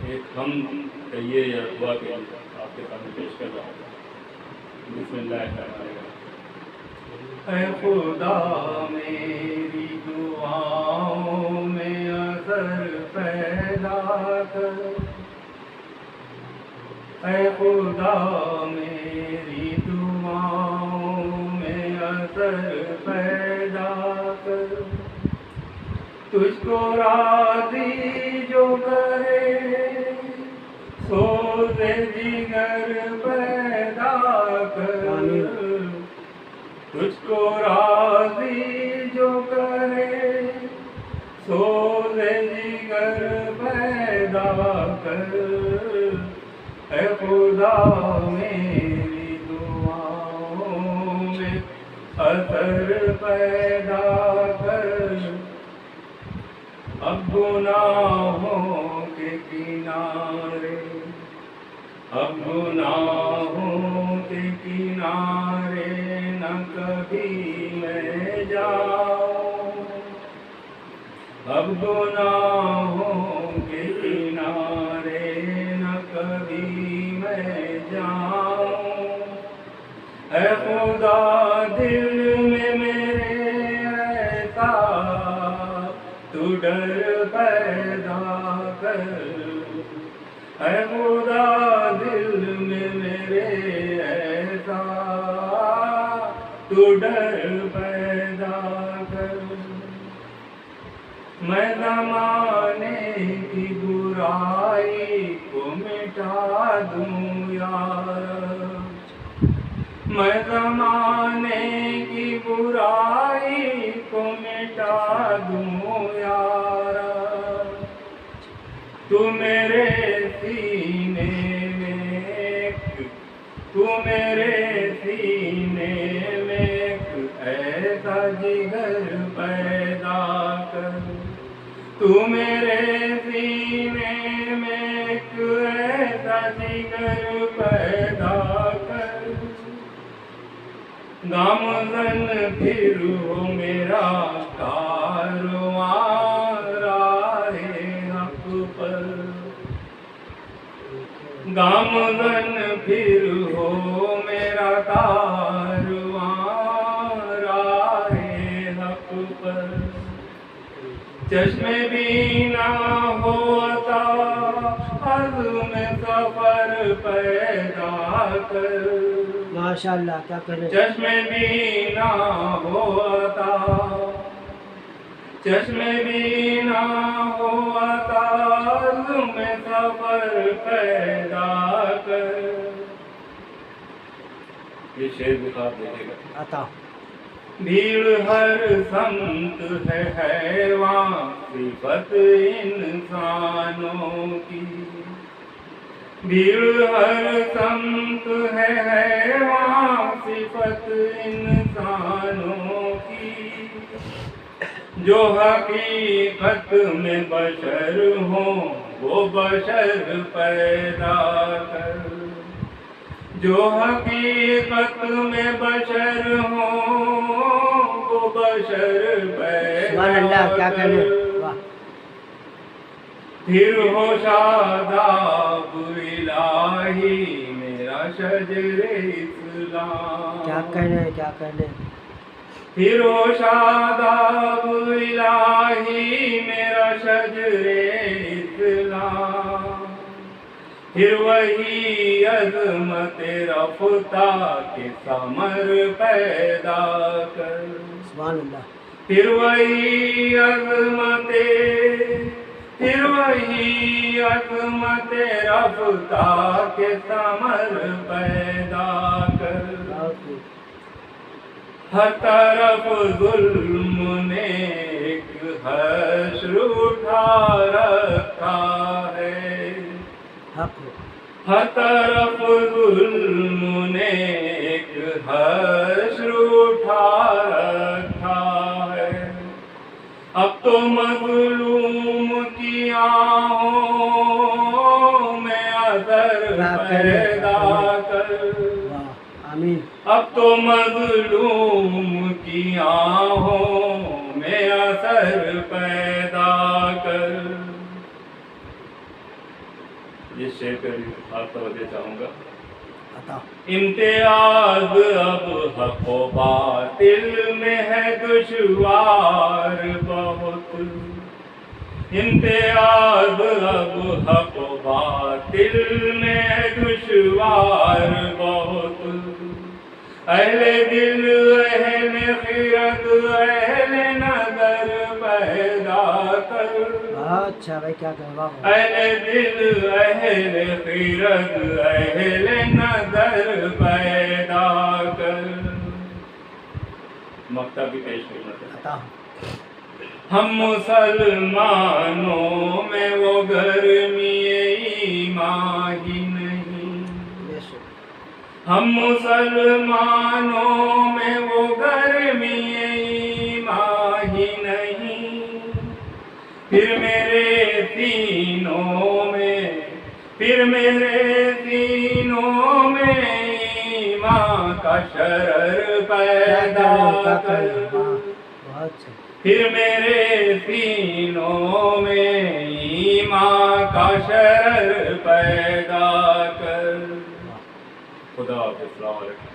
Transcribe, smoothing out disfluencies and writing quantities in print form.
एक हम कहिए या दुआ के आपके सामने पेश कर रहा हूँ। बिस्मिल्लाहिर्रहमानिर्रहीम। ऐ खुदा मेरी दुआओं में असर पैदा कर, ऐ खुदा मेरी दुआओं में असर पैदा कर। तुझको राज़ी जो करे सोज़े जिगर पैदा कर। तुझको राज़ी जो करे सोज़े जिगर पैदा कर। ऐ खुदा मेरी दुआओं में असर पैदा कर। अब गुनाहों के किनारे, अब गुनाहों के किनारे न कभी मैं जाऊं। अब गुनाहों के किनारे न कभी मैं जाऊं। ऐ खुदा दिल में मेरे ऐसा तू डर पैदा कर। ऐ खुदा दिल में मेरे ऐसा तू डर पैदा कर। मैं ज़माने की बुराई को मिटा दूं यार। मैं ज़माने की बुराई को मिटा दूं यारा। तू मेरे सीने में, तू मेरे सीने में एक ऐसा जिगर पैदा कर। तू मेरे सीने में एक ऐसा जिगर पैदा कर। गामज़न फिर हो मेरा कारवां राहे हक़ पर। गामज़न फिर हो मेरा कारवां राहे हक़ पर। चश्मे बीना हो अता अज़्म सफ़र पैदा कर। माशाअल्लाह, क्या करें। चश्मे बीना हो अता, चश्मे बीना हो अता अज़्म सफ़र पैदा कर। ये शेर बुखार देखेगा आता। भीड़ हर समत है हैवां सिफ़त इंसानों की। भीड़ हर समत है हैवां सिफ़त इंसानों की। जो हकीकत में बशर हो वो बशर पैदा कर। जो हकीकत में बशर हो वो बशर पैदा क्या कर। करें। वाह। फिर हो शादाब इलाही मेरा शजरे इस्लाम। क्या करें, क्या करें। फिर हो शादाब इलाही मेरा शजरे इस्लाम। फिर वही अज़मत रफ़्ता के समर पैदा कर। सुभान अल्लाह। फिर वही अज़मत, फिर वही अज़मत रफ़्ता के समर पैदा कर। हर तरफ ज़ुल्म ने एक हश्र उठा रखा है। हर तरफ ज़ुल्म ने एक हश्र उठा रखा है। अब तो मज़लूम की आहों में असर पैदा कर। आमीन। अब तो मज़लूम की आहों में असर पैदा कर। ये शेर पे भी खास तवज्जो चाहूँगा। अता इम्तियाज अब हक व बातिल में है दुश्वार बहुत, इम्तियाज अब हक व बातिल में है दुश्वार बहुत। अहले दिल अहले खिरत अहले नजर पैदा कर, अच्छा भाई क्या कहें वाह। अहले दिल अहले खिरत अहले नजर पैदा कर। मक्ता भी पेश करना था। अता हम मुसलमानों में वो गर्मी ईमान ही नहीं, बेशक हम मुसलमानों में वो गर्मी ईमान ही नहीं। फिर मेरे सीनों में ईमान का शरर पैदा क्या कर। करें वाह बहुत अच्छा। फिर मेरे सीनों में ईमान का शरर पैदा कर। खुदा हाफ़िज़। अस्सलाम वालेकुम।